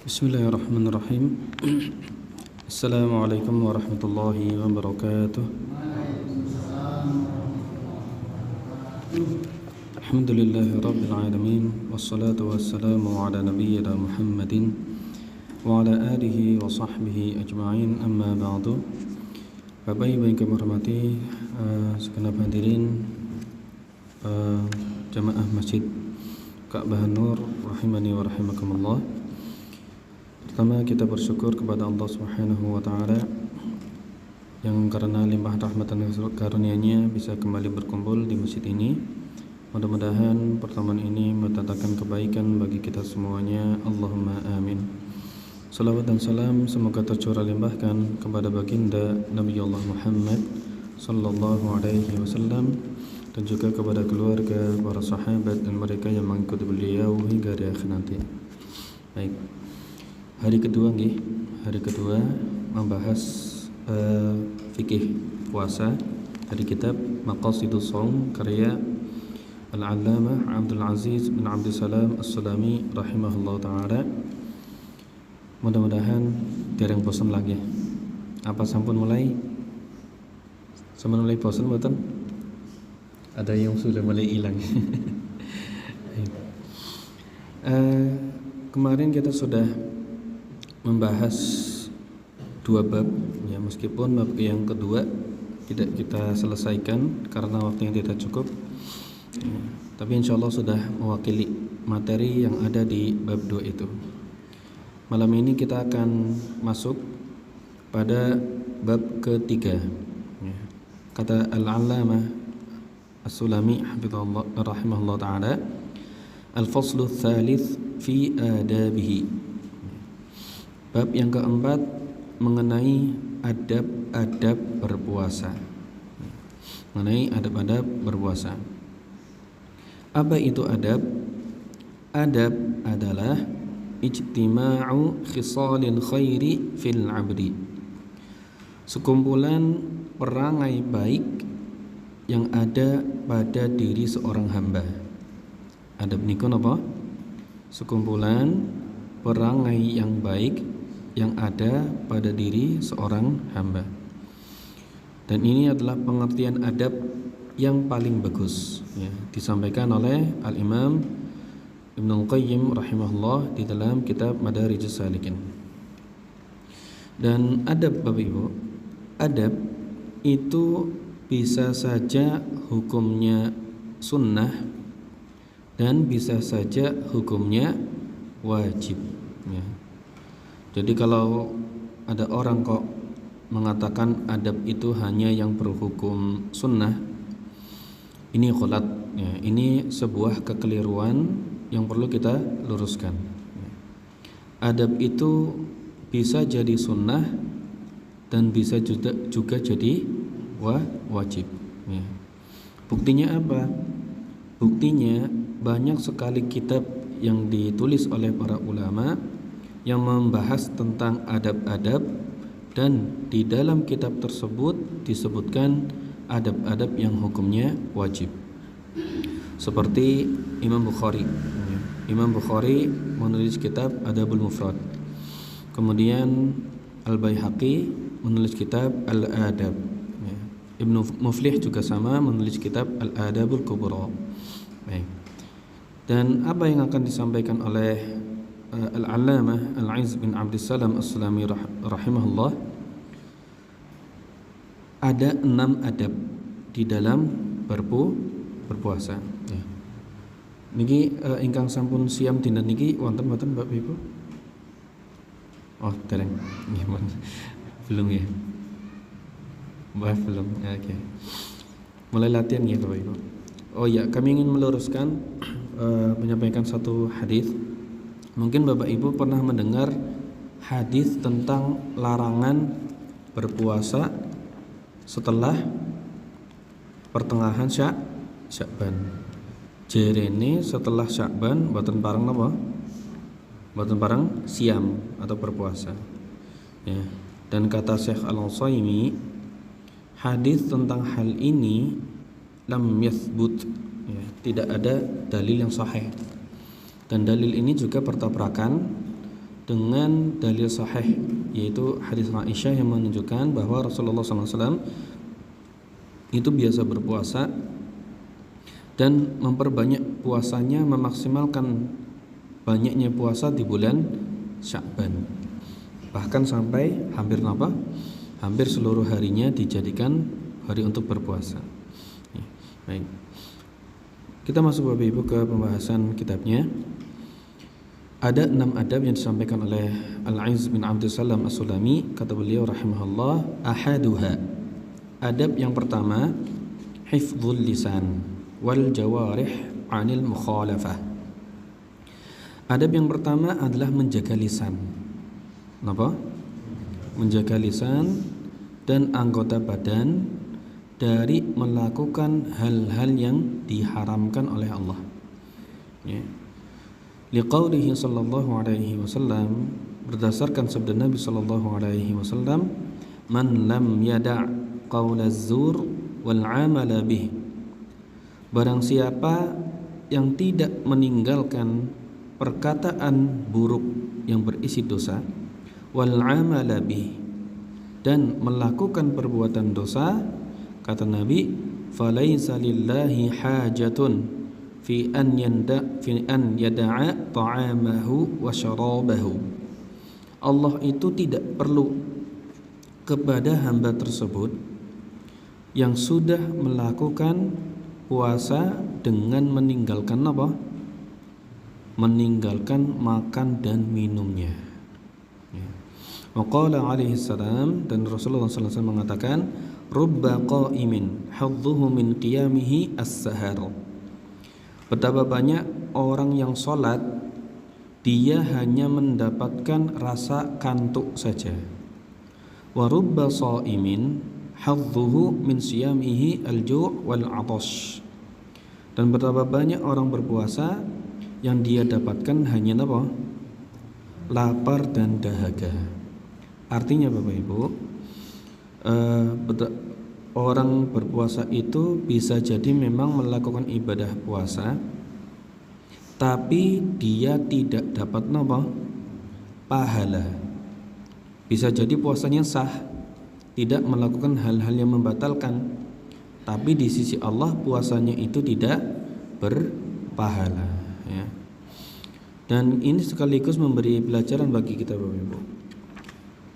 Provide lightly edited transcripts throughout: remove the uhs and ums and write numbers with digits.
Bismillahirrahmanirrahim. Assalamualaikum warahmatullahi wabarakatuh. Alhamdulillahi rabbil alamin. Wassalatu wassalamu ala nabiyyina Muhammadin wa ala alihi wa sahbihi ajma'in. Amma ba'du. Bapak Ibu yang kami hormati, segenap hadirin jamaah Masjid Ka'bah Nur rahimani wa rahimakumullah. Pertama, kita bersyukur kepada Allah Subhanahu wa taala yang karena limpah rahmat dan karunia-Nya bisa kembali berkumpul di masjid ini. Mudah-mudahan pertemuan ini mendatangkan kebaikan bagi kita semuanya. Allahumma amin. Salawat dan salam semoga tercurah limpahkan kepada baginda Nabi Allah Muhammad sallallahu alaihi wasallam dan juga kepada keluarga, para sahabat dan mereka yang mengikuti beliau hingga di akhir nanti. Baik. Hari kedua membahas fikih puasa dari kitab Maqasidus Shaum karya Al-Allamah Abdul Aziz bin Abdul Salam As-Sulami rahimahullah ta'ala. Mudah-mudahan dereng bosan lagi. Apa sampun mulai? Sampun mulai bosan mboten? Ada yang sudah mulai hilang. Kemarin kita sudah membahas dua bab ya, meskipun bab yang kedua tidak kita selesaikan karena waktu yang tidak cukup ya, tapi insya Allah sudah mewakili materi yang ada di bab 2 itu. Malam ini kita akan masuk pada bab ketiga ya. Kata Al-Allamah As-Sulami rahimahullah ta'ala, Al-Faslu Tsalits fi adabihi. Bab yang keempat mengenai adab-adab berpuasa. Mengenai adab-adab berpuasa. Apa itu adab? Adab adalah ijtima'u khisalil khairi fil 'abdi. Sekumpulan perangai baik yang ada pada diri seorang hamba. Adab niku napa? Sekumpulan perangai yang baik yang ada pada diri seorang hamba. Dan ini adalah pengertian adab yang paling bagus ya, disampaikan oleh Al-Imam Ibnul Qayyim rahimahullah di dalam kitab Madarijus Salikin. Dan adab Bapak Ibu, adab itu bisa saja hukumnya sunnah dan bisa saja hukumnya wajib ya. Jadi kalau ada orang kok mengatakan adab itu hanya yang berhukum sunnah, ini ghalat ya, ini sebuah kekeliruan yang perlu kita luruskan ya. Adab itu bisa jadi sunnah dan bisa juga jadi wajib ya. Buktinya apa? Buktinya banyak sekali kitab yang ditulis oleh para ulama yang membahas tentang adab-adab, dan di dalam kitab tersebut disebutkan adab-adab yang hukumnya wajib. Seperti Imam Bukhari. Imam Bukhari menulis kitab Adabul Mufrad. Kemudian Al-Baihaqi menulis kitab Al-Adab. Ibnu Muflih juga sama menulis kitab Al-Adabul Kubra. Baik. Dan apa yang akan disampaikan oleh Al-Allamah Al-Aziz bin Abdul Salam As-Sulami rahimahullah, ada 6 adab di dalam berpuasa ya. Niki ingkang sampun siam dinten niki wonten mboten Bapak Ibu? Oh, dereng. Nggih, belum ya. Belum. Oke. Mulai latihan ya Bapak Ibu. Oh ya, kami ingin meluruskan menyampaikan satu hadis. Mungkin Bapak Ibu pernah mendengar hadis tentang larangan berpuasa setelah pertengahan Sya'ban. Jerene setelah Sya'ban boten pareng napa? Boten pareng siam atau berpuasa. Ya. Dan kata Syekh Al-Utsaimin, hadis tentang hal ini lam yathbut ya, tidak ada dalil yang sahih. Dan dalil ini juga bertabrakan dengan dalil sahih, yaitu hadis Aisyah yang menunjukkan bahwa Rasulullah SAW itu biasa berpuasa dan memperbanyak puasanya, memaksimalkan banyaknya puasa di bulan Sya'ban, bahkan sampai hampir seluruh harinya dijadikan hari untuk berpuasa. Ya, baik. Kita masuk Bapak Ibu ke pembahasan kitabnya. Ada 6 adab yang disampaikan oleh Al-Aziz bin Abdussalam As-Sulami. Kata beliau rahimahullah, ahaduha, adab yang pertama, hifdzul lisan wal jawarih anil mukhalafah. Adab yang pertama adalah menjaga lisan. Kenapa? Menjaga lisan dan anggota badan dari melakukan hal-hal yang diharamkan oleh Allah. Ya. Liqaulihi sallallahu alaihi wasallam, berdasarkan sabda Nabi sallallahu alaihi wasallam, man lam yada' qaula az-zur wal 'amala bih. Barang siapa yang tidak meninggalkan perkataan buruk yang berisi dosa, wal 'amala bih, dan melakukan perbuatan dosa, kata Nabi, falaisa lillahi hajatun fi an yada'a ta'amahu wa syarabahu. Allah itu tidak perlu kepada hamba tersebut yang sudah melakukan puasa dengan meninggalkan apa? Meninggalkan makan dan minumnya. Ya. Wa qala alaihi salam, dan Rasulullah sallallahu alaihi wasallam mengatakan, rubba qa'imin hadduhu min qiyamihi as-sahar. Betapa banyak orang yang sholat, dia hanya mendapatkan rasa kantuk saja. Wa rubba sha'imin hadduhu min siyamihi al-ju' wal 'atash. Dan betapa banyak orang berpuasa yang dia dapatkan hanya apa? Lapar dan dahaga. Artinya Bapak Ibu, orang berpuasa itu bisa jadi memang melakukan ibadah puasa, tapi dia tidak dapat pahala. Bisa jadi puasanya sah, tidak melakukan hal-hal yang membatalkan, tapi di sisi Allah puasanya itu tidak berpahala, ya. Dan ini sekaligus memberi pelajaran bagi kita Bapak Ibu.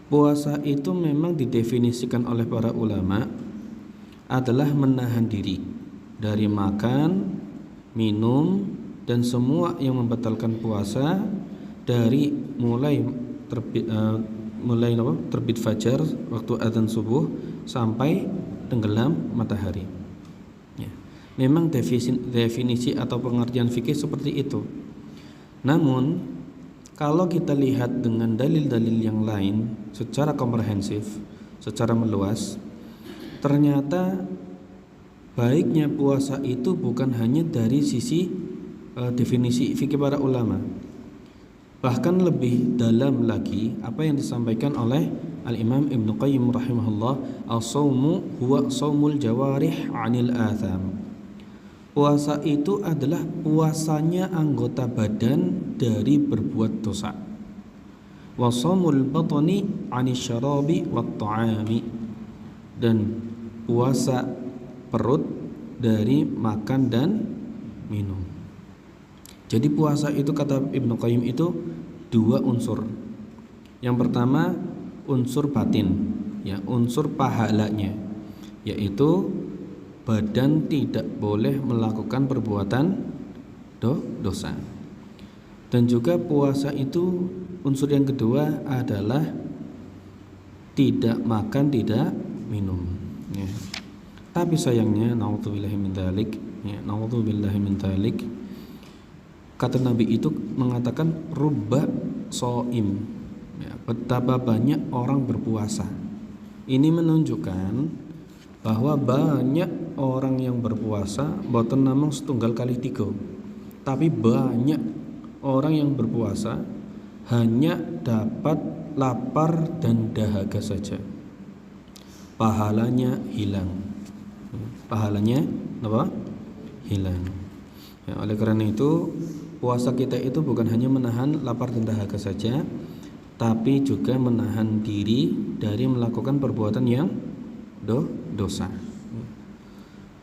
Puasa itu memang didefinisikan oleh para ulama adalah menahan diri dari makan, minum, dan semua yang membatalkan puasa dari mulai terbit fajar waktu adzan subuh sampai tenggelam matahari. Ya. Memang definisi atau pengertian fikih seperti itu. Namun kalau kita lihat dengan dalil-dalil yang lain secara komprehensif, secara meluas, ternyata baiknya puasa itu bukan hanya dari sisi definisi fikih para ulama, bahkan lebih dalam lagi apa yang disampaikan oleh Al-Imam Ibnu Qayyim rahimahullah, as-shaumu huwa shaumul jawarih 'anil atham. Puasa itu adalah puasanya anggota badan dari berbuat dosa. Wa shaumul batni 'anis syarabi wat ta'ami, dan puasa perut dari makan dan minum. Jadi puasa itu kata Ibnu Qayyim itu 2 unsur. Yang pertama unsur batin, ya, unsur pahalanya, yaitu badan tidak boleh melakukan perbuatan dosa. Dan juga puasa itu unsur yang kedua adalah tidak makan, tidak minum, ya. Tapi sayangnya naudzubillahi min dzalik, ya, naudzubillahi min dzalik, kata Nabi itu mengatakan rubba shaim, ya, betapa banyak orang berpuasa. Ini menunjukkan bahwa banyak orang yang berpuasa boten namung setunggal kali 3, tapi banyak orang yang berpuasa hanya dapat lapar dan dahaga saja, pahalanya hilang. Pahalanya apa? Hilang. Ya, oleh karena itu puasa kita itu bukan hanya menahan lapar dan dahaga saja, tapi juga menahan diri dari melakukan perbuatan yang dosa.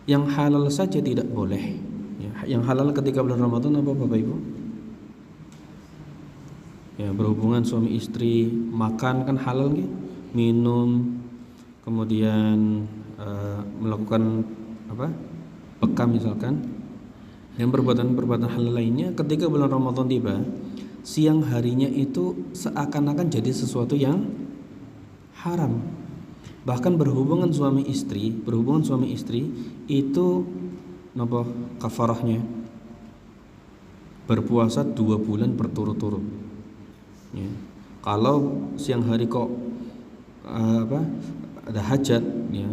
Yang halal saja tidak boleh. Yang halal ketika bulan Ramadan apa Bapak Ibu? Ya, berhubungan suami istri, makan kan halal gitu, minum, kemudian melakukan bekam misalkan, dan perbuatan-perbuatan halal lainnya ketika bulan Ramadan tiba, siang harinya itu seakan-akan jadi sesuatu yang haram. Bahkan berhubungan suami istri itu napa kafarahnya? Berpuasa 2 bulan berturut-turut. Ya. Kalau siang hari kok ada hajat, ya,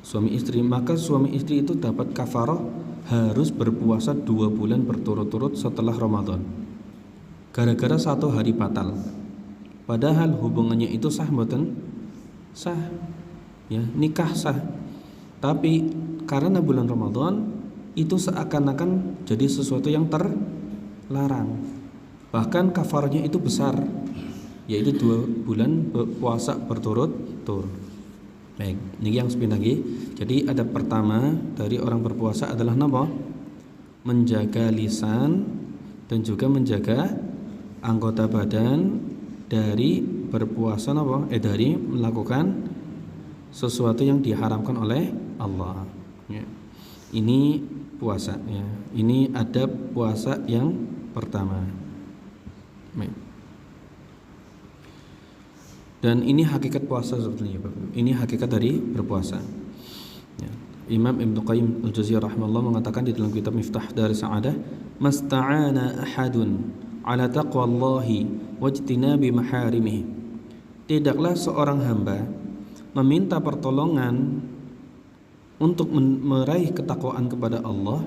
suami istri, maka suami istri itu dapat kafarah harus berpuasa 2 bulan berturut-turut setelah Ramadan. Gara-gara 1 hari batal. Padahal hubungannya itu sah mboten? Sah. Ya, nikah sah. Tapi karena bulan Ramadan itu seakan-akan jadi sesuatu yang terlarang. Bahkan kafarnya itu besar, yaitu 2 bulan puasa berturut-turut. Baik, ini yang sepin lagi. Jadi ada pertama dari orang berpuasa adalah napa? Menjaga lisan dan juga menjaga anggota badan dari berpuasa napa? Dari melakukan sesuatu yang diharamkan oleh Allah. Ya. Ini puasa, ya. Ini adab puasa yang pertama. Baik. Dan ini hakikat puasa sebetulnya, Bapak. Ini hakikat dari berpuasa. Ya. Imam Ibnu Qayyim Al-Jauziyah rahimahullah mengatakan di dalam kitab Miftah Darus Sa'adah, "Masta'ana ahadun 'ala taqwallahi wajtinabi maharimih." Tidaklah seorang hamba meminta pertolongan untuk meraih ketakwaan kepada Allah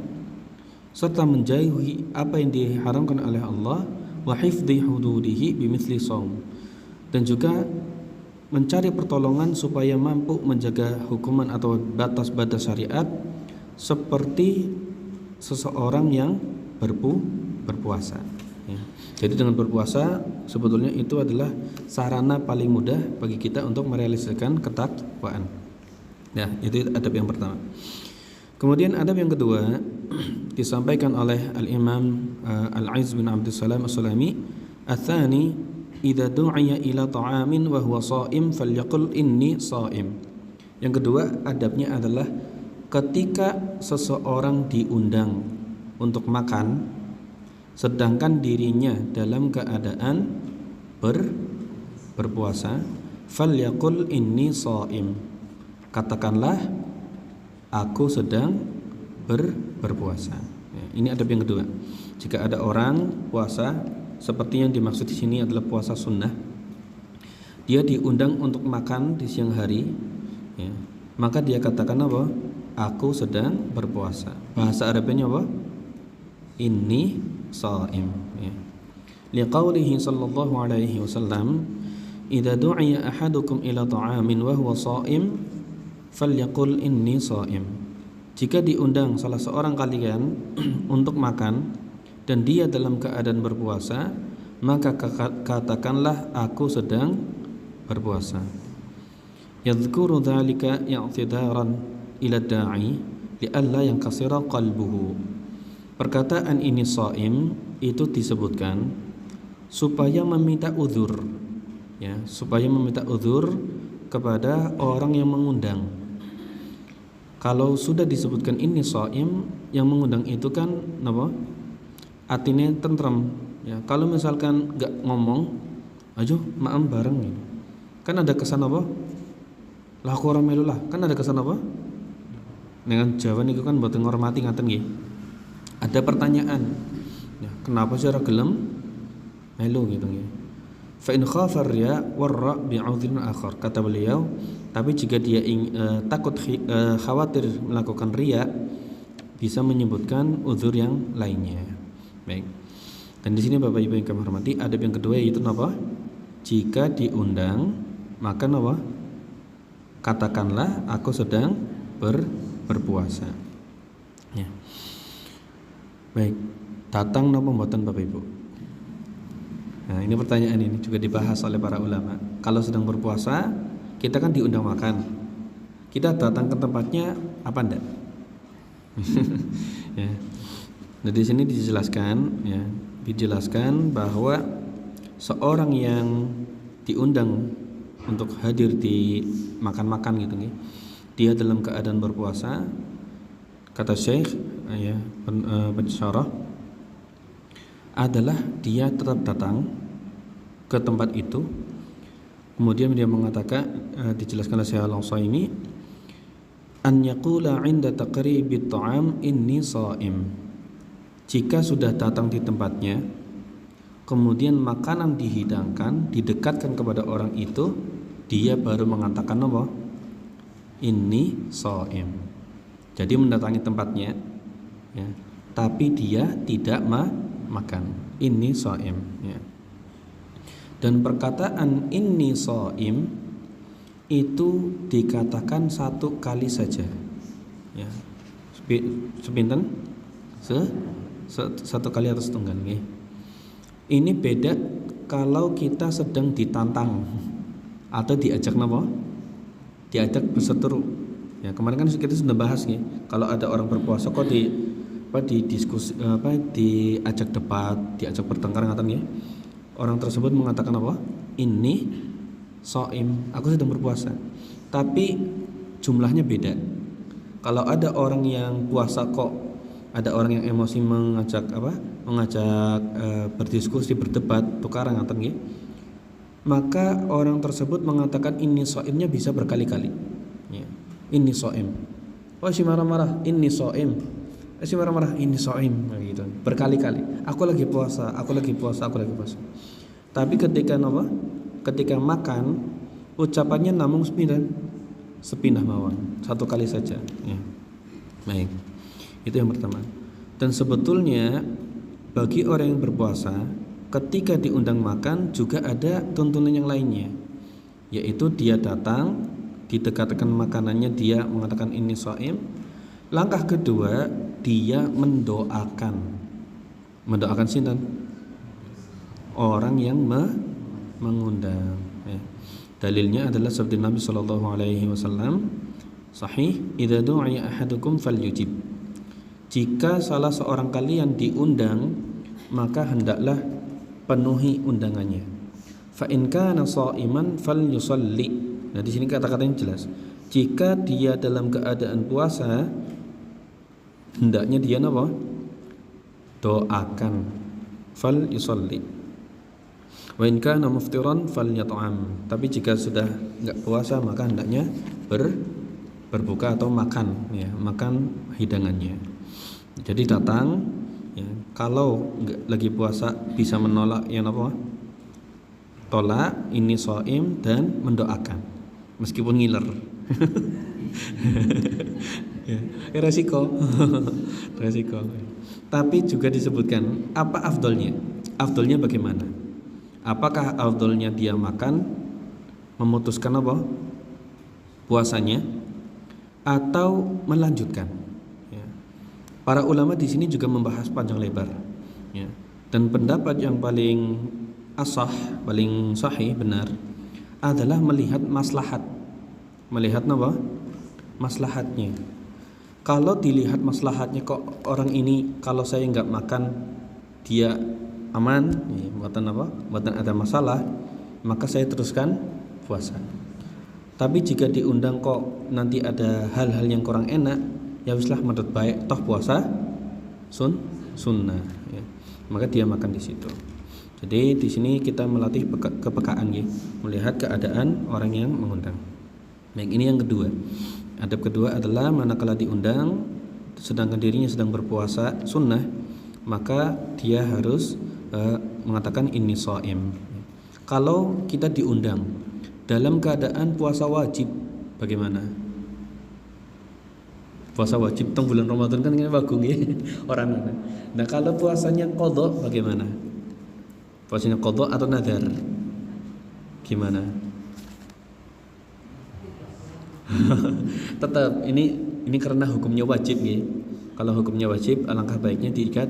serta menjauhi apa yang diharamkan oleh Allah, wa hifdhi hududihi bimithli shaum, dan juga mencari pertolongan supaya mampu menjaga hukuman atau batas-batas syariat seperti seseorang yang berpuasa. Ya. Jadi dengan berpuasa sebetulnya itu adalah sarana paling mudah bagi kita untuk merealisasikan ketakwaan. Ya, itu adab yang pertama. Kemudian adab yang kedua disampaikan oleh Al-Imam Al-Aiz bin Abdul Salam As-Sulami, "Ats-tsani idza du'iya ila ta'amin wa huwa sha'im falyaqul inni sha'im." Yang kedua adabnya adalah ketika seseorang diundang untuk makan sedangkan dirinya dalam keadaan berpuasa, falyaqul inni sha'im. Katakanlah aku sedang berpuasa. Ya, ini adab yang kedua. Jika ada orang puasa, seperti yang dimaksud di sini adalah puasa sunnah, dia diundang untuk makan di siang hari, ya, maka dia katakan apa? Aku sedang berpuasa. Bahasa Arabnya apa? Inni sha'im. Ya. Liqaulihi sallallahu alaihi wasallam, "Idza du'iya ahadukum ila ta'amin wa huwa sha'im, falyaqul inni sha'im." Jika diundang salah seorang kalian untuk makan dan dia dalam keadaan berpuasa, maka katakanlah aku sedang berpuasa. Yadhkuru dzalika i'tidaran ila da'i li'alla yankasira qalbuhu. Perkataan ini sha'im itu disebutkan supaya meminta uzur, ya, supaya meminta uzur kepada orang yang mengundang. Kalau sudah disebutkan ini sha'im, yang mengundang itu kan apa? Atine tentrem, ya. Kalau misalkan enggak ngomong, ayo maem bareng gitu. Kan ada kesan apa? Lah aku ora melu lah. Kan ada kesan apa? Dengan Jawa niku kan mboten ngormati ngaten nggih. Ada pertanyaan. Ya, kenapa sih ora gelem melu gitu nggih. Fa in khafa riya warra bi'udhrin akhar, kata beliau, tapi jika dia takut khawatir melakukan riya, bisa menyebutkan uzur yang lainnya. Baik. Dan di sini Bapak Ibu yang kami hormati, adab yang kedua yaitu apa? Jika diundang, maka apa? Katakanlah aku sedang berpuasa. Ya. Baik. Datang napa mboten Bapak Ibu? Nah, ini pertanyaan ini juga dibahas oleh para ulama. Kalau sedang berpuasa, kita kan diundang makan. Kita datang ke tempatnya apa enggak? Ya. Nah, di sini dijelaskan bahwa seorang yang diundang untuk hadir di makan-makan gitu nih, dia dalam keadaan berpuasa, kata Syekh pensyarah adalah dia tetap datang ke tempat itu. Kemudian dia mengatakan, dijelaskan oleh Syekh Al-Utsaimin, an yaqula 'inda taqribit ta'am inni sha'im. Jika sudah datang di tempatnya, kemudian makanan dihidangkan, didekatkan kepada orang itu, dia baru mengatakan apa? Inni sha'im. Jadi mendatangi tempatnya, ya, tapi dia tidak makan. Inni sha'im, ya. Dan perkataan inni sha'im itu dikatakan satu kali saja, ya. Sepinten? Satu kali atau setunggal, ya. Ini beda kalau kita sedang ditantang atau diajak apa? Diajak berseteru. Ya, kemarin kan kita sudah bahas nih, kalau ada orang berpuasa kok diajak debat, diajak bertengkar ngaten ya. Orang tersebut mengatakan apa? Ini shaim, aku sedang berpuasa. Tapi jumlahnya beda. Kalau ada orang yang puasa kok ada orang yang emosi mengajak berdiskusi, berdebat, tukaran ngaten nggih, maka orang tersebut mengatakan ini shaimnya bisa berkali-kali, ya. Ini shaim, oh si marah-marah ini shaim, si marah-marah ini shaim, gitu, berkali-kali. Aku lagi puasa. Tapi ketika makan, ucapannya namung sepindah mawon, satu kali saja, ya. Baik, itu yang pertama. Dan sebetulnya bagi orang yang berpuasa, ketika diundang makan juga ada tuntunan yang lainnya, yaitu dia datang, didekatkan makanannya, dia mengatakan ini shaim. Langkah kedua, dia mendoakan sinten? Orang yang mengundang, ya. Dalilnya adalah sabda Nabi sallallahu alaihi wasallam, sahih, idza du'iya ahadukum falyujib. Jika salah seorang kalian diundang, maka hendaklah penuhi undangannya. Fa in kana sha'iman falyusalli. Nah, di sini kata-katanya jelas. Jika dia dalam keadaan puasa, hendaknya dia apa? Doakan. Falyusalli. Wa in kana muftiran falyat'am. Tapi jika sudah enggak puasa, maka hendaknya berbuka atau makan, ya, makan hidangannya. Jadi datang, ya, kalau enggak lagi puasa bisa menolak yang apa? Tolak ini shaim dan mendoakan meskipun ngiler. Ya, resiko. Tapi juga disebutkan apa afdolnya? Afdolnya bagaimana? Apakah afdolnya dia makan, memutuskan apa? Puasanya, atau melanjutkan? Ya. Para ulama di sini juga membahas panjang lebar, ya. Dan pendapat yang paling asah, paling sahih, benar, adalah melihat maslahat. Melihat apa? Maslahatnya. Kalau dilihat maslahatnya, kok orang ini kalau saya nggak makan dia aman, ya, buatan ada masalah, maka saya teruskan puasa. Tapi jika diundang kok nanti ada hal-hal yang kurang enak, ya wislah menurut baik toh puasa sunnah, ya. Maka dia makan di situ. Jadi di sini kita melatih kepekaan, ya, melihat keadaan orang yang mengundang. Baik, ini yang kedua. Adab kedua adalah manakala diundang sedangkan dirinya sedang berpuasa sunnah, maka dia harus mengatakan ini shaim. Kalau kita diundang dalam keadaan puasa wajib, bagaimana? Puasa wajib teng bulan Ramadan kan ini bagung ya orang. Nah, kalau puasanya qadha bagaimana? Puasanya qadha atau nadar? Gimana? Tetap ini karena hukumnya wajib ya. Kalau hukumnya wajib, alangkah baiknya jika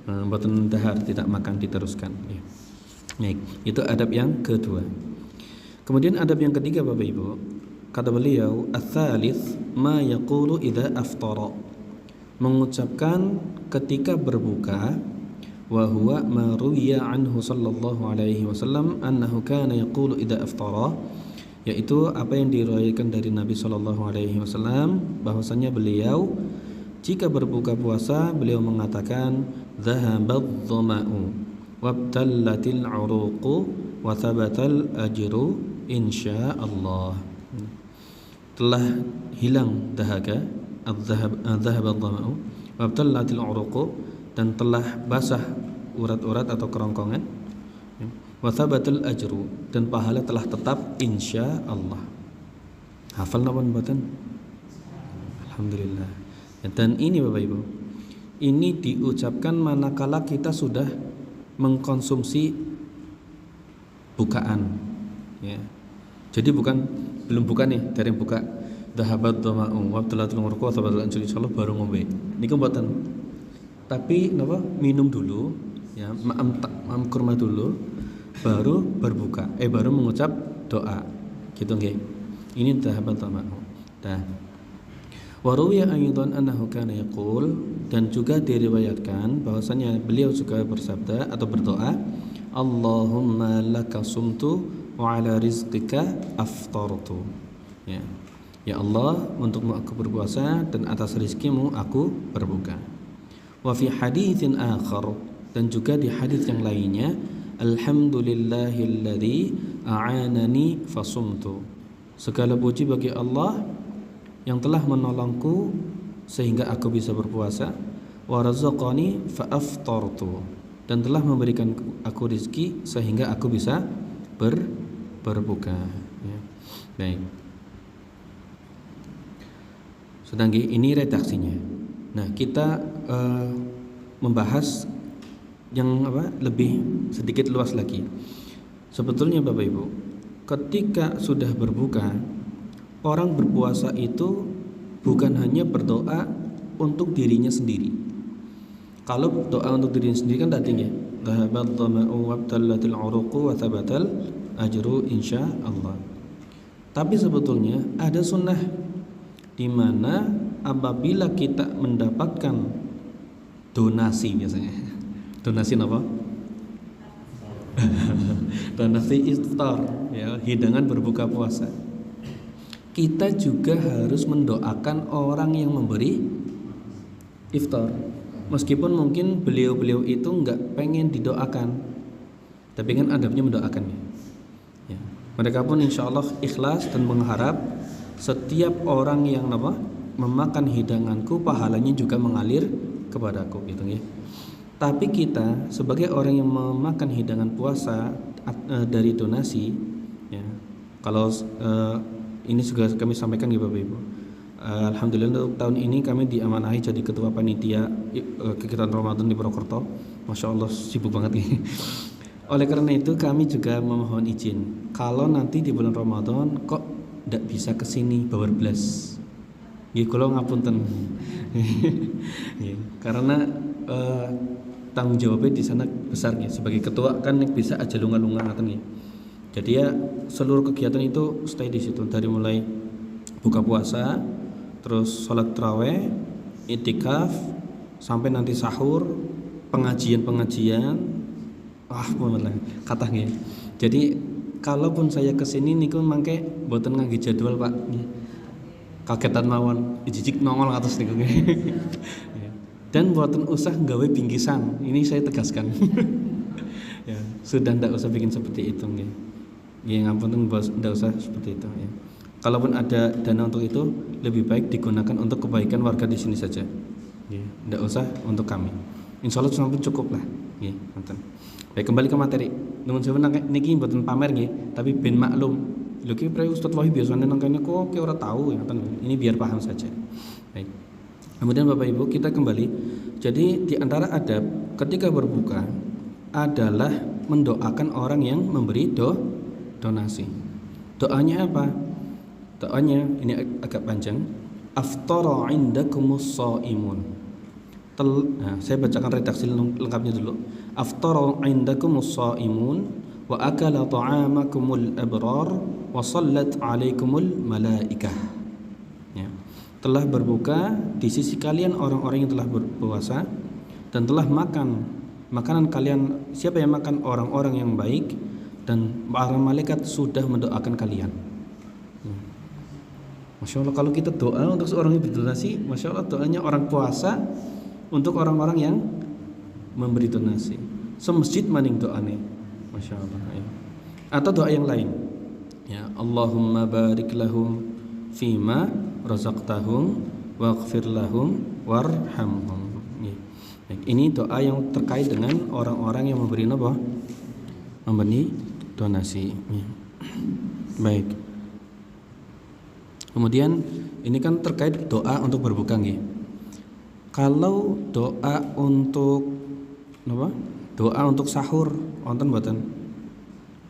Mboten dahar, tidak makan diteruskan. Ya. Baik, itu adab yang kedua. Kemudian adab yang ketiga Bapak Ibu, kata beliau, ats-tsalits ma yaqulu idza aftara. Mengucapkan ketika berbuka, wa huwa ma ruwiya anhu sallallahu alaihi wasallam annahu kana yaqulu idza aftara, yaitu apa yang diriwayatkan dari Nabi sallallahu alaihi wasallam bahwasanya beliau jika berbuka puasa beliau mengatakan dhahabadh dhama'u wabtallatil 'uruqu wa thabatal ajru insyaallah. Telah hilang dahaga, adz-dhahabadh dhama'u wabtallatil 'uruqu, dan telah basah urat-urat atau kerongkongan, wa thabatal ajru, dan pahala telah tetap insyaallah. Hafal napa mboten? Alhamdulillah. Dan ini Bapak Ibu, ini diucapkan manakala kita sudah mengkonsumsi bukaan, ya. Jadi belum buka nih, dari yang buka dhahabat dhama'u wa abtalatul murqa wa thabatul ajru insyaallah baru ngombe. Niku mboten. Tapi napa? Minum dulu, ya, maam kurma dulu, baru berbuka, baru mengucap doa. Gitu nggih. Ini dhahabat dhama'u. Nah, wa ruwiya aidan annahu kana yaqul, dan juga diriwayatkan bahwasanya beliau juga bersabda atau berdoa, Allahumma laka sumtu wa ala rizqika aftartu. Ya. Ya Allah, untukmu aku berpuasa dan atas rizkimu aku berbuka. Wa fi haditsin akhar, dan juga di hadits yang lainnya, alhamdulillahilladzi a'anani fasumtu. Segala puji bagi Allah yang telah menolongku sehingga aku bisa berpuasa, wa razaqani fa aftartu, dan telah memberikan aku rezeki sehingga aku bisa berbuka, ya. Baik. Sedang ini redaksinya. Nah, kita membahas yang lebih sedikit luas lagi. Sebetulnya Bapak Ibu, ketika sudah berbuka, orang berpuasa itu bukan hanya berdoa untuk dirinya sendiri. Kalau doa untuk dirinya sendiri kan tadi ya, dhahabat dhama'u wabtallatil 'uruqu wa thabatal ajru insyaallah. Tapi sebetulnya ada sunnah di mana apabila kita mendapatkan donasi, biasanya donasi apa? Donasi iftar, ya, hidangan berbuka puasa. Kita juga harus mendoakan orang yang memberi iftar, meskipun mungkin beliau-beliau itu nggak pengen didoakan, tapi kan adabnya mendoakannya, ya. Mereka pun insya Allah ikhlas dan mengharap setiap orang yang memakan hidanganku pahalanya juga mengalir kepadaku, gitu ya. Tapi kita sebagai orang yang memakan hidangan puasa dari donasi, ya, kalau ini juga kami sampaikan ya Bapak Ibu, alhamdulillah untuk tahun ini kami diamanahi jadi ketua panitia kegiatan Ramadan di Purwokerto. Masya Allah sibuk banget nih. Oleh karena itu kami juga memohon izin, kalau nanti di bulan Ramadan kok tidak bisa kesini bawa belas, ya kalau ngapunten. Ya, karena tanggung jawabnya di sana besar ya. Sebagai ketua kan bisa aja lunga-lunga ngaten ya. Jadi ya seluruh kegiatan itu stay di situ, dari mulai buka puasa, terus sholat tarawih, itikaf, sampai nanti sahur, pengajian, bener katanya. Jadi kalaupun saya kesini niku mangke mboten ngangge jadwal Pak. Kagetan mawon, ijik nongol atas niku. Dan mboten usah nggawe bingkisan. Ini saya tegaskan. Ya, sudah ndak usah bikin seperti itu nggih. Ya ngapunten ndak usah seperti itu ya. Kalaupun ada dana untuk itu, lebih baik digunakan untuk kebaikan warga di sini saja. Ya, ndak usah untuk kami. Insyaallah sampun cukup lah. Nggih, ngoten. Baik, kembali ke materi. Nuwun sewu niki mboten pamer nggih, tapi ben maklum. Lho ki pre Ustaz Wahid biasanya nang kene kok ora tahu ya kan. Ini biar paham saja. Baik. Kemudian Bapak Ibu, kita kembali. Jadi di antara adab ketika berbuka adalah mendoakan orang yang memberi donasi. Doanya apa? Doanya ini agak panjang. Aftara indakumus shaimun. Saya bacakan redaksi lengkapnya dulu. Aftara indakumus shaimun wa akala ta'amakumul abrar wa sallat 'alaikumul malaikah. Ya. Telah berbuka di sisi kalian orang-orang yang telah berpuasa dan telah makan makanan kalian. Siapa yang makan? Orang-orang yang baik, dan para malaikat sudah mendoakan kalian. Masya Allah, kalau kita doa untuk seorang yang berdonasi, Masya Allah, doanya orang puasa untuk orang-orang yang memberi donasi. Semasjid maning doane, Masya Allah. Ya. Atau doa yang lain, ya, Allahumma barik lahum fima razaqtahum waghfir lahum warhamhum. Ya. Baik, ini doa yang terkait dengan orang-orang yang memberi apa? Memberi donasi. Ya. Baik. Kemudian ini kan terkait doa untuk berbuka nggih. Kalau doa untuk apa? Doa untuk sahur wonten mboten?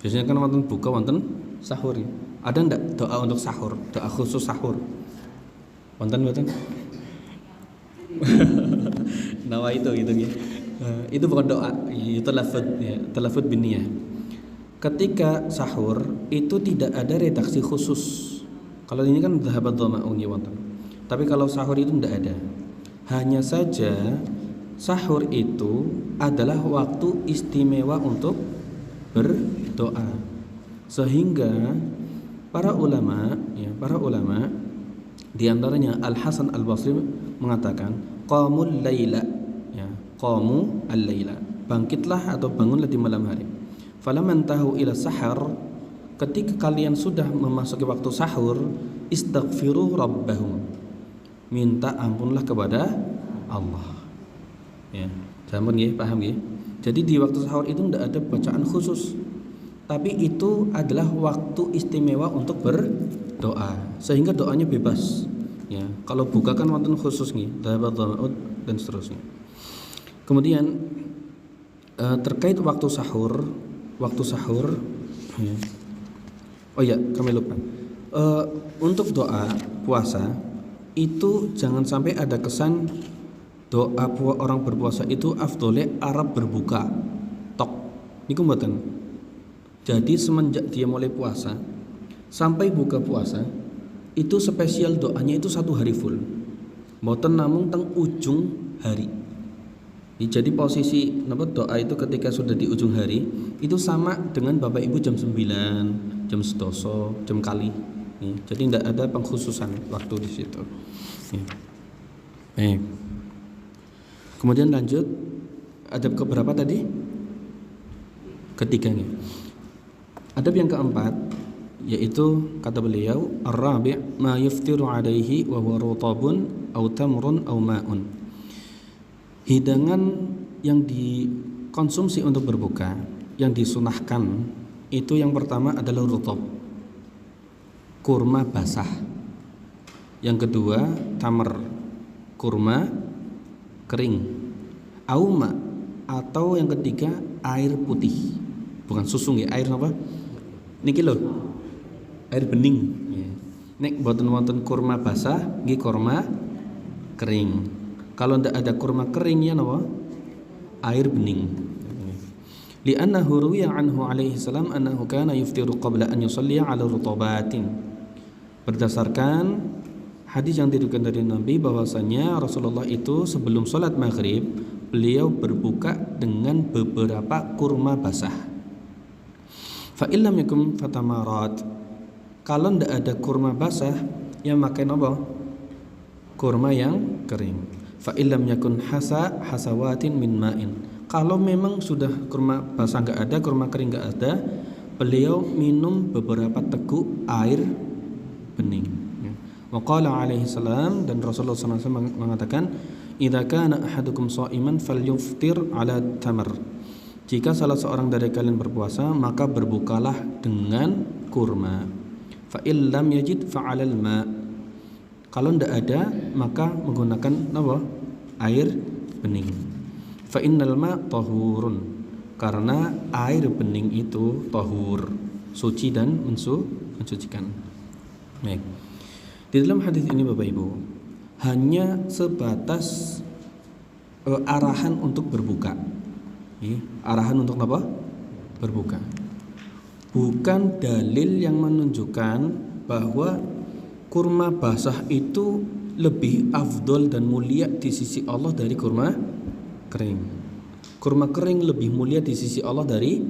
Biasanya kan wonten buka, wonten sahur. Ya. Ada ndak doa untuk sahur? Doa khusus sahur? Wonten mboten? Nawa itu gitu ya. Itu bukan doa, itu lafaz ya, talafut biniyah. Ketika sahur itu tidak ada redaksi khusus. Kalau ini kan dhahabat dhama'un ya wonten. Tapi kalau sahur itu tidak ada. Hanya saja sahur itu adalah waktu istimewa untuk berdoa. Sehingga para ulama di antaranya Al Hasan Al Basri mengatakan qamul laila, ya, qamu al-laila. Bangkitlah atau bangunlah di malam hari. Falamman tahu ila sahar, ketika kalian sudah memasuki waktu sahur, istaghfiru rabbahum, minta ampunlah kepada Allah. Ya, jamun ya, paham ya? Jadi di waktu sahur itu tidak ada bacaan khusus, tapi itu adalah waktu istimewa untuk berdoa, sehingga doanya bebas. Ya, kalau buka kan wonten khusus nih, dan seterusnya. Kemudian terkait waktu sahur, ya. Oh ya, kami lupa. Untuk doa puasa itu jangan sampai ada kesan doa orang berpuasa itu afdole Arab berbuka. Tok. Niku mboten. Jadi semenjak dia mulai puasa sampai buka puasa itu spesial doanya itu 1 hari full. Mboten namung teng ujung hari. Jadi posisi doa itu ketika sudah di ujung hari itu sama dengan Bapak Ibu jam 9, jam 11, jam kali. Jadi tidak ada pengkhususan waktu di situ. Baik. Kemudian lanjut, adab keberapa tadi? Ketiga nih. Adab yang keempat yaitu kata beliau ar-rabi' ma yuftiru alaihi wa huwa rutabun aw tamrun aw ma'un. Hidangan yang dikonsumsi untuk berbuka yang disunahkan itu yang pertama adalah rutab, kurma basah. Yang kedua tamar, kurma kering. Auma, atau yang ketiga air putih, bukan susu ya, air apa? Niki lho, air bening. Nek boten wonten kurma basah, nggih kurma kering. Kalau tidak ada kurma kering ya napa? Air bening. Li'annahu ruwiya anhu alaihi salam annahu kana yuftiru qabla an yusalliya 'ala rutabatin. Berdasarkan hadis yang diriwayatkan dari Nabi bahwasanya Rasulullah itu sebelum salat maghrib beliau berbuka dengan beberapa kurma basah. Fa illam yakum fatamarat. Kalau tidak ada kurma basah, yang makan apa? Kurma yang kering. Fa illam yakun hasawatin min ma'in. Kalau memang sudah kurma basah enggak ada, kurma kering enggak ada, beliau minum beberapa teguk air bening. Wa qala alaihi salam, dan Rasulullah SAW mengatakan, idza kana ahadukum sha'iman falyuftir ala tamar. Jika salah seorang dari kalian berpuasa, maka berbukalah dengan kurma. Fa illam yajid fa 'alal ma'. Kalau tidak ada, maka menggunakan apa? Air bening. Fa innal ma' tahurun. Karena air bening itu tahur, suci dan mensucikan. Baik. Di dalam hadis ini Bapak Ibu, hanya sebatas arahan untuk berbuka. Arahan untuk apa? Berbuka. Bukan dalil yang menunjukkan bahwa kurma basah itu lebih afdol dan mulia di sisi Allah dari kurma kering. Kurma kering lebih mulia di sisi Allah dari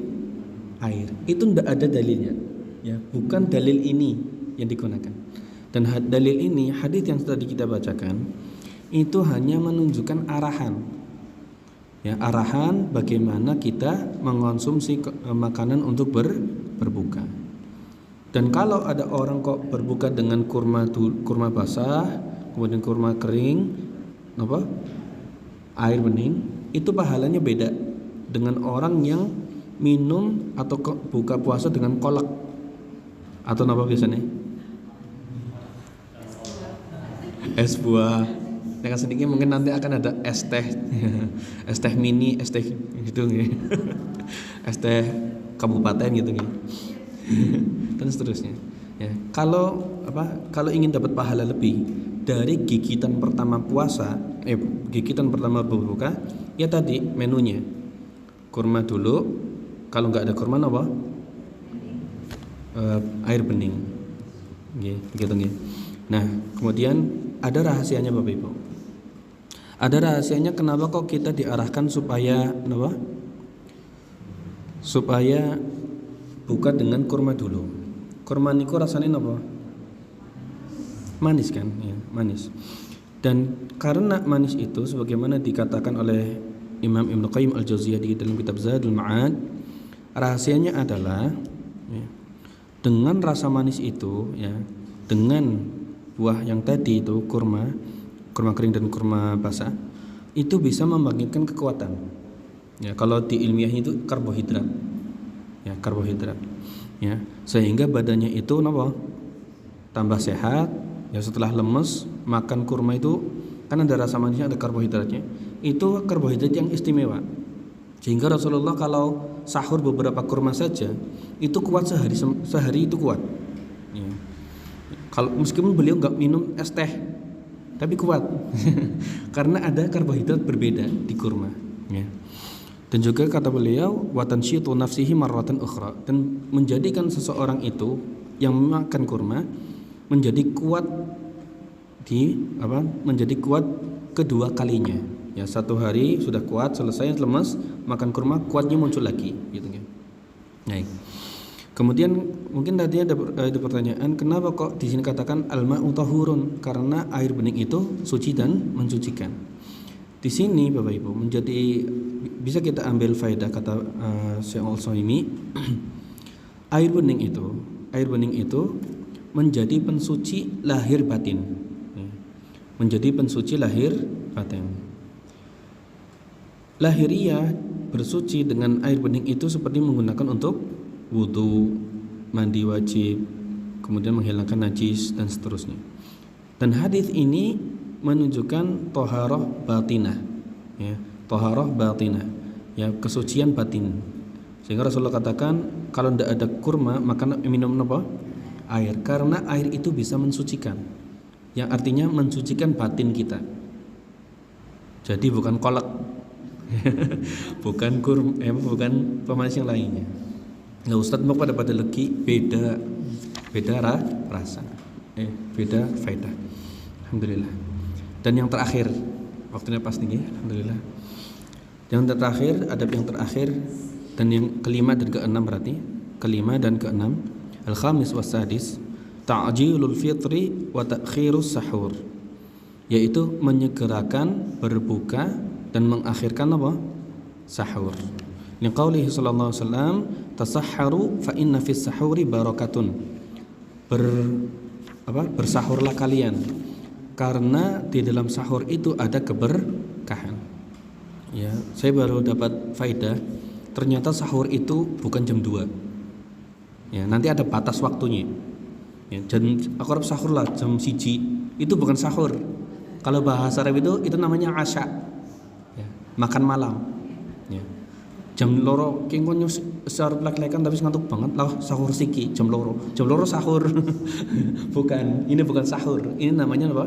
air. Itu tidak ada dalilnya. Ya, bukan dalil ini yang digunakan. Dan dalil ini, hadis yang tadi kita bacakan, itu hanya menunjukkan arahan. Ya, arahan bagaimana kita mengonsumsi makanan untuk berbuka. Dan kalau ada orang kok berbuka dengan kurma basah, kemudian kurma kering, air bening, itu pahalanya beda dengan orang yang minum atau buka puasa dengan kolak atau apa biasanya? Es buah. Yang sedikit mungkin nanti akan ada es teh, es teh mini, es teh gitu nih, es teh kabupaten gitu nih, dan seterusnya. Ya, kalau ingin dapat pahala lebih dari gigitan pertama puasa, gigitan pertama berbuka, ya tadi menunya kurma dulu, kalau nggak ada kurma apa? Air bening, gitu nih. Nah, kemudian ada rahasianya Bapak Ibu. Ada rahasianya kenapa kok kita diarahkan supaya supaya buka dengan kurma dulu. Kurma niku rasanya apa? Manis kan? Ya, manis. Dan karena manis itu sebagaimana dikatakan oleh Imam Ibnu Qayyim Al-Jauziyah di dalam kitab Zadul Ma'ad, rahasianya adalah dengan rasa manis itu, ya, dengan buah yang tadi itu kurma kering dan kurma basah, itu bisa membangkitkan kekuatan. Ya, kalau di ilmiah itu karbohidrat. Ya, karbohidrat. Ya, sehingga badannya itu tambah sehat. Ya, setelah lemes makan kurma itu kan ada rasa manisnya, ada karbohidratnya. Itu karbohidrat yang istimewa. Sehingga Rasulullah kalau sahur beberapa kurma saja itu kuat sehari itu kuat. Ya. Kalau meskipun beliau nggak minum es teh, tapi kuat karena ada karbohidrat berbeda di kurma. Ya. Dan juga kata beliau watansyitu nafsihi marratan ukhra, dan menjadikan seseorang itu yang makan kurma menjadi kuat menjadi kuat kedua kalinya. Ya, satu hari sudah kuat, selesai lemes, makan kurma kuatnya muncul lagi, gitu kan. Baik. Kemudian mungkin tadi ada pertanyaan, kenapa kok di sini katakan al-ma'u tahurun? Karena air bening itu suci dan mensucikan. Di sini Bapak Ibu bisa kita ambil faedah kata Syekh Al-Utsaimin, air bening itu menjadi pensuci lahir batin. Menjadi pensuci lahir batin. Lahiriah bersuci dengan air bening itu seperti menggunakan untuk wudu, mandi wajib, kemudian menghilangkan najis dan seterusnya. Dan hadis ini menunjukkan toharoh batinah, ya, toharoh batinah, ya, kesucian batin. Sehingga Rasulullah katakan kalau tidak ada kurma maka minum apa? Air, karena air itu bisa mensucikan, yang artinya mensucikan batin kita. Jadi bukan kolak, bukan pemanis yang lainnya. Nah, Ustadz mau pada legi beda rasa, beda faedah. Alhamdulillah. Dan yang terakhir, waktunya pas nih, alhamdulillah. Yang terakhir, adab yang terakhir dan yang kelima dan keenam berarti kelima dan keenam, al-khamis was-sadis, ta'jilul fitri wa ta'khirus sahur, yaitu menyegerakan berbuka dan mengakhirkan sahur. Liqaulihi sallallahu alaihi wasallam, tasahharu fa inna fis sahuri barakatun. Bersahurlah kalian karena di dalam sahur itu ada keberkahan. Ya, saya baru dapat faedah, ternyata sahur itu bukan jam 2. Ya, nanti ada batas waktunya. Ya, aku harap sahur lah jam 1. Itu bukan sahur. Kalau bahasa Arab itu namanya asya. Ya, makan malam. Ya. Jam loro kengko secara lek-lekan tapi ngantuk banget lah sahur siki jam loro sahur. Ini bukan sahur, ini namanya apa?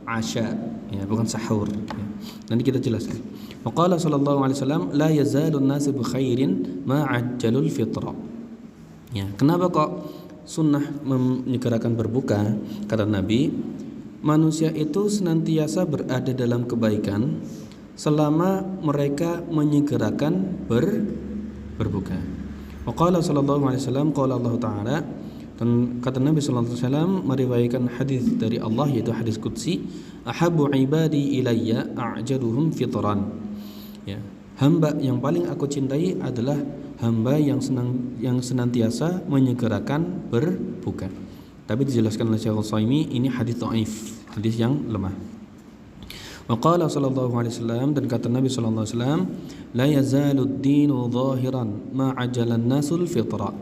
Asya, ya, bukan sahur, ya. Nanti kita jelaskan. Wa qala sallallahu alaihi wasallam la yazalun nasu bi khairin ma ajjalul fitra. Ya, kenapa kok sunnah menyegerakan berbuka? Kata Nabi, manusia itu senantiasa berada dalam kebaikan selama mereka menyegerakan berbuka. Wa qala sallallahu alaihi wasallam qala Allah taala, dan kata Nabi sallallahu alaihi wasallam meriwayatkan hadis dari Allah, yaitu hadis qudsi, ahabbu ibadi ilayya a'jaluhum fitran. Ya, hamba yang paling aku cintai adalah hamba yang senantiasa menyegerakan berbuka. Tapi dijelaskan oleh Syekh Al-Utsaimin, ini hadis dhaif, hadis yang lemah. Wa qala sallallahu alaihi wasallam, dan kata Nabi sallallahu alaihi wasallam, la yazalu ad-dinu zahiran ma ajala an-nasul fitra.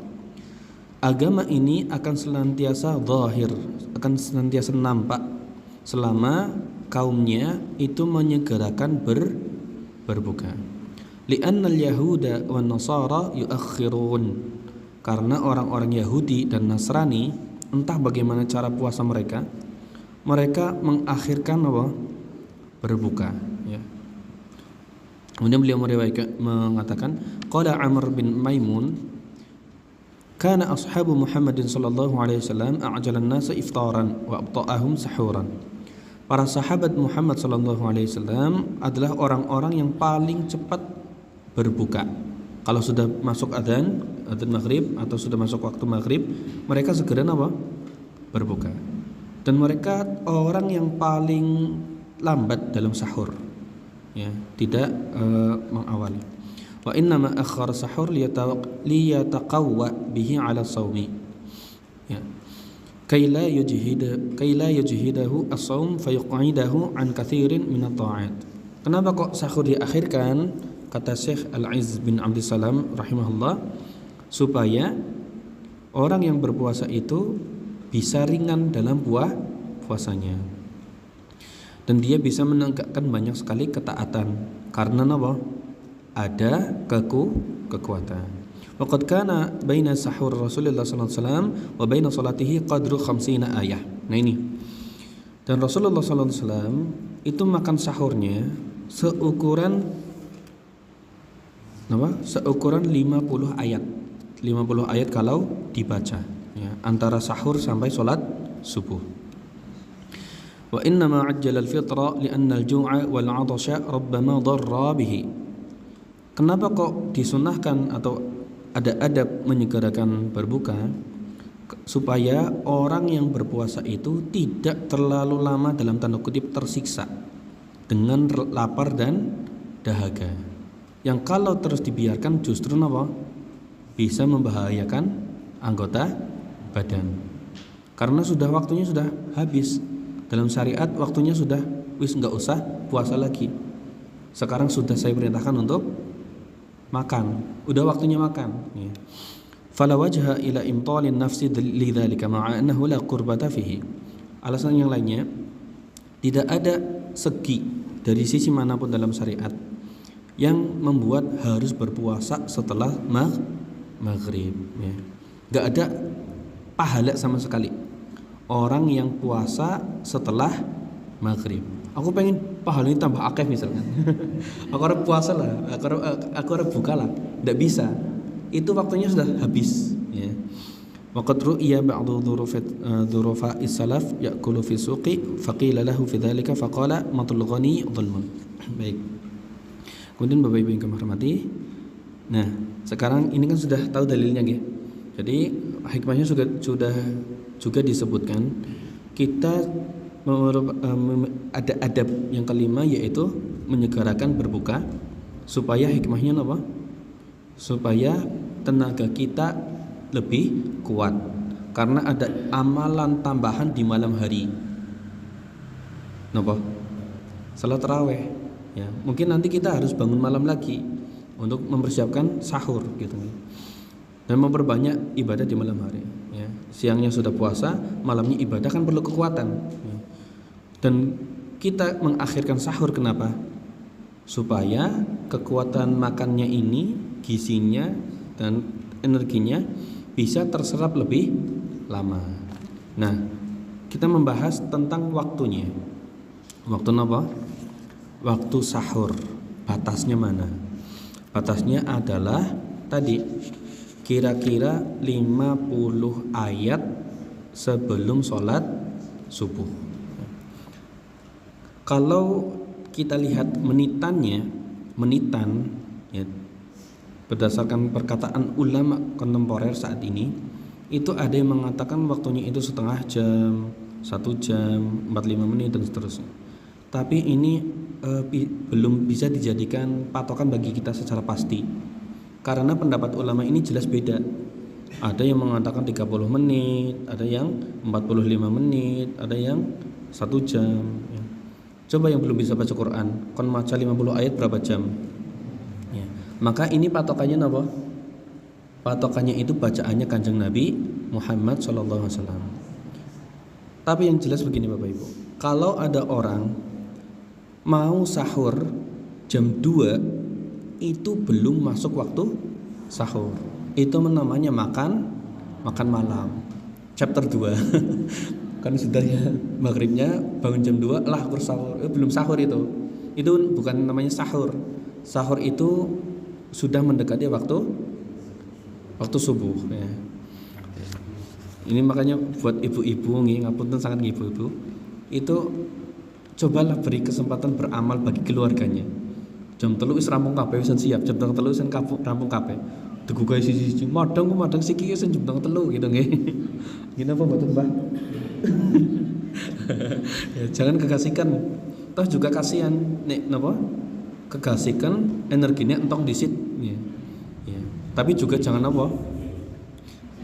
Agama ini akan senantiasa zahir, akan senantiasa nampak selama kaumnya itu menyegerakan berbuka. Li'anna al-yahuda wan nasara yuakhirun, karena orang-orang Yahudi dan Nasrani, entah bagaimana cara puasa mereka mengakhirkan apa? Berbuka, ya. Kemudian beliau mengatakan, qala Amr bin Maimun, kana ashabu Muhammadin sallallahu alaihi wasallam a'jalan nasa iftaran wa abta'ahum sahuran. Para sahabat Muhammad sallallahu alaihi wasallam adalah orang-orang yang paling cepat berbuka. Kalau sudah masuk adzan maghrib atau sudah masuk waktu maghrib, mereka segera apa? Berbuka. Dan mereka orang yang paling lambat dalam sahur, ya, tidak mengawali. Wa inna ma akhara sahur liyataqawwa bihi ala shaumi, ya, kaila yujhidahu as-shaum fayuqidahu an katsirin min at-ta'at. Kenapa kok sahur diakhirkan? Kata Syekh Al-Izz bin Abdul Salam rahimahullah, supaya orang yang berpuasa itu bisa ringan dalam puasanya, dan dia bisa menegakkan banyak sekali ketaatan karena apa? Ada kekuatan. Waqad kana baina sahur Rasulullah sallallahu alaihi wasallam wa baina salatihi qadru 50 ayah. Nah ini. Dan Rasulullah sallallahu alaihi wasallam itu makan sahurnya seukuran 50 ayat. 50 ayat kalau dibaca, ya, antara sahur sampai salat subuh. Wa inna ma ajjala al-fitra li'anna al-ju'a wal 'atasha rabbama dharra bihi. Kenapa kok disunahkan atau ada adab menyegerakan berbuka? Supaya orang yang berpuasa itu tidak terlalu lama dalam tanda kutip tersiksa dengan lapar dan dahaga, yang kalau terus dibiarkan justru apa? Bisa membahayakan anggota badan. Karena waktunya sudah habis. Dalam syariat waktunya sudah nggak usah puasa lagi. Sekarang sudah saya perintahkan untuk makan. Udah waktunya makan, ya. Fala wajha ila imtalin nafsi lidzalika ma'a annahu la qurbata fihi. Alasan yang lainnya, tidak ada segi dari sisi manapun dalam syariat yang membuat harus berpuasa setelah maghrib, ya. Gak ada pahala sama sekali orang yang puasa setelah maghrib. Aku pengen pahalanya tambah akeh misalkan. Aku harus puasa lah, aku harus buka lah. Tidak bisa. Itu waktunya sudah habis, ya. Waqad ru'iya ba'du dhurufa is-salaf ya'kulu fi suqi faqila lahu fi dzalika faqala matul ghani dhulmun. Baik. Kemudian Bapak Ibu yang kami hormati, nah sekarang ini kan sudah tahu dalilnya, ya. Jadi hikmahnya sudah juga disebutkan. Kita ada adab yang kelima, yaitu menyegerakan berbuka, supaya hikmahnya apa? Supaya tenaga kita lebih kuat, karena ada amalan tambahan di malam hari. Napa? Salat tarawih, ya. Mungkin nanti kita harus bangun malam lagi untuk mempersiapkan sahur, gitu, dan memperbanyak ibadah di malam hari, ya. Siangnya sudah puasa, malamnya ibadah, kan perlu kekuatan, ya. Dan kita mengakhirkan sahur kenapa? Supaya kekuatan makannya ini, gizinya dan energinya bisa terserap lebih lama. Nah, kita membahas tentang waktunya. Waktu apa? Waktu sahur. batasnya mana? Batasnya adalah tadi kira-kira 50 ayat sebelum sholat subuh. Kalau kita lihat menitan ya, berdasarkan perkataan ulama kontemporer saat ini, itu ada yang mengatakan waktunya itu setengah jam, 1 jam, 45 menit dan seterusnya. Tapi ini belum bisa dijadikan patokan bagi kita secara pasti, karena pendapat ulama ini jelas beda. Ada yang mengatakan 30 menit, ada yang 45 menit, ada yang 1 jam ya. Coba yang belum bisa baca Quran, kon maca 50 ayat berapa jam ya. Maka ini patokannya apa? Patokannya itu bacaannya Kanjeng Nabi Muhammad SAW. Tapi yang jelas begini Bapak Ibu, kalau ada orang mau sahur jam 2 itu belum masuk waktu sahur, itu namanya makan malam chapter 2. Kan sudah ya maghribnya bangun jam 2 lah sahur, belum sahur itu bukan namanya sahur. Sahur itu sudah mendekati waktu subuh ya. Ini makanya buat ibu-ibu nih, ngapunten sangat ibu-ibu, itu cobalah beri kesempatan beramal bagi keluarganya. Jam 3 wis rampung kabeh wis siap, jam 3 wis rampung kabeh. Tugu gawe siji madang siki wis jam 3 gitu nggih. Gini apa mboten, Mbah? Ya, jangan kegasihkan. Toh juga kasihan nek napa? Kegasihkan energinya entong disit ya. Ya. Tapi juga jangan apa?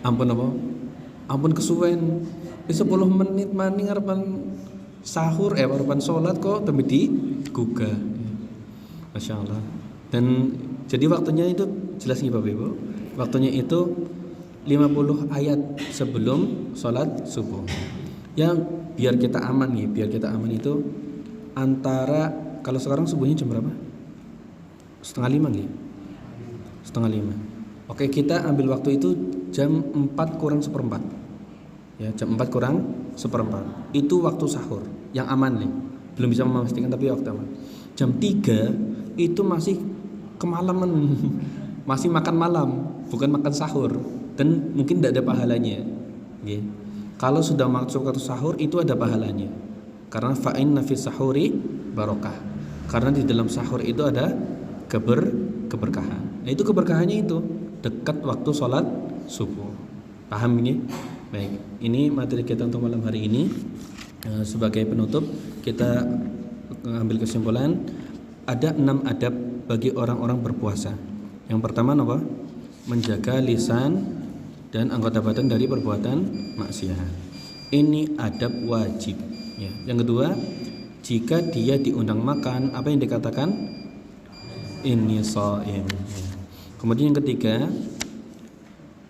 Ampun kesuwen. 10 menit maning arepan sahur arepan salat kok tembe digugah. Ya. Masya Allah. Dan jadi waktunya itu jelas nih Bapak Ibu. Waktunya itu 50 ayat sebelum sholat subuh. Yang biar kita aman itu antara, kalau sekarang subuhnya jam berapa? 4:30 nih. 4:30. Oke, kita ambil waktu itu jam 4 kurang seperempat. Ya, jam 4 kurang seperempat. Itu waktu sahur yang aman nih. Belum bisa memastikan tapi waktu aman. Jam 3 itu masih kemalaman. Masih makan malam, bukan makan sahur, dan mungkin tidak ada pahalanya. Okay. Kalau sudah masuk waktu sahur itu ada pahalanya, karena fa'inna fi sahuri barokah. Karena di dalam sahur itu ada keberkahan. Nah, itu keberkahannya itu dekat waktu sholat subuh. Paham ini? Baik, ini materi kita untuk malam hari ini. Sebagai penutup kita ambil kesimpulan, ada 6 adab bagi orang-orang berpuasa. Yang pertama apa? Menjaga lisan dan anggota badan dari perbuatan maksiat. Ini adab wajib ya. Yang kedua, jika dia diundang makan, apa yang dikatakan? Inni shaim ya. Kemudian yang ketiga,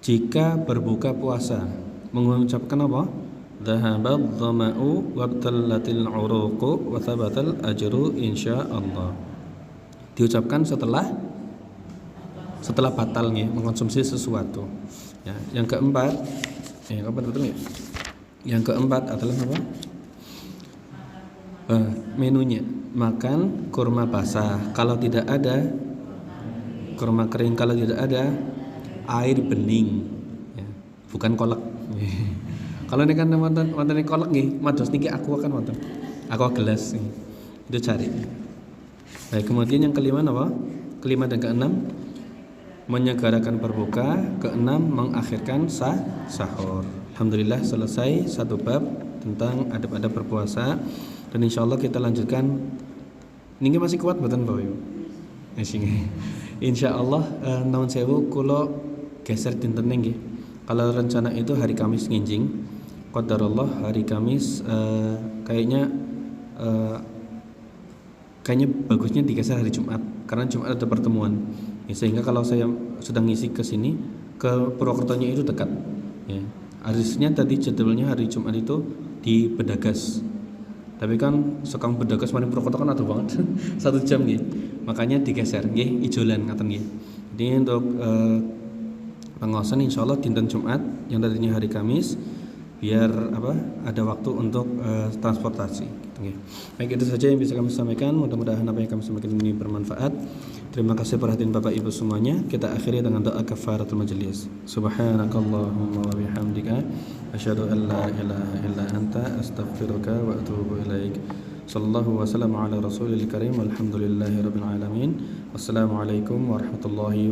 jika berbuka puasa, mengucapkan apa? Dhahabad dhama'u wabtallatil uruqu wa thabatal ajru insyaallah. Diucapkan setelah batalnya mengkonsumsi sesuatu. Ya, yang keempat, Yang keempat adalah apa? Menunya makan kurma basah. Kalau tidak ada kurma kering, kalau tidak ada air bening. Ya, bukan kolak. Kalau ini kan wonten kolak nggih, mados niki aku akan wonten. Aqua gelas nih. Itu cari. Baik, kemudian yang kelima apa? Kelima dan keenam menyegerakan berbuka, keenam mengakhirkan sahur. Alhamdulillah selesai satu bab tentang adab-adab berpuasa, dan insyaallah kita lanjutkan. Niki masih kuat mboten Bapak Ibu? Insyaallah tahun sewu kula geser dinten nggih. Kalau rencana itu hari Kamis nginjing, qadarullah hari Kamis kayaknya bagusnya digeser hari Jumat, karena Jumat ada pertemuan. Ya, sehingga kalau saya sedang ngisi ke sini, ke Purwokertonya itu dekat. Ya. Harusnya tadi jadwalnya hari Jumat itu di Bedagas. Tapi kan sekang Bedagas mari Purwokerto kan aduh banget. 1 jam nggih. Makanya digeser nggih ijolan ngaten nggih. Jadi untuk pengawasan insyaallah dinten Jumat yang tadinya hari Kamis biar ada waktu untuk transportasi gitu ya. Baik, itu saja yang bisa kami sampaikan. Mudah-mudahan apa yang kami sampaikan ini bermanfaat. Terima kasih perhatian Bapak Ibu semuanya. Kita akhiri dengan doa kafaratul majelis. Subhanakallahumma wa bihamdika asyhadu an la ilaha illa anta astaghfiruka wa atubu ilaik. Sallallahu wasallam ala rasulil karim. Alhamdulillahirabbil alamin. Wassalamualaikum warahmatullahi wabarakatuh.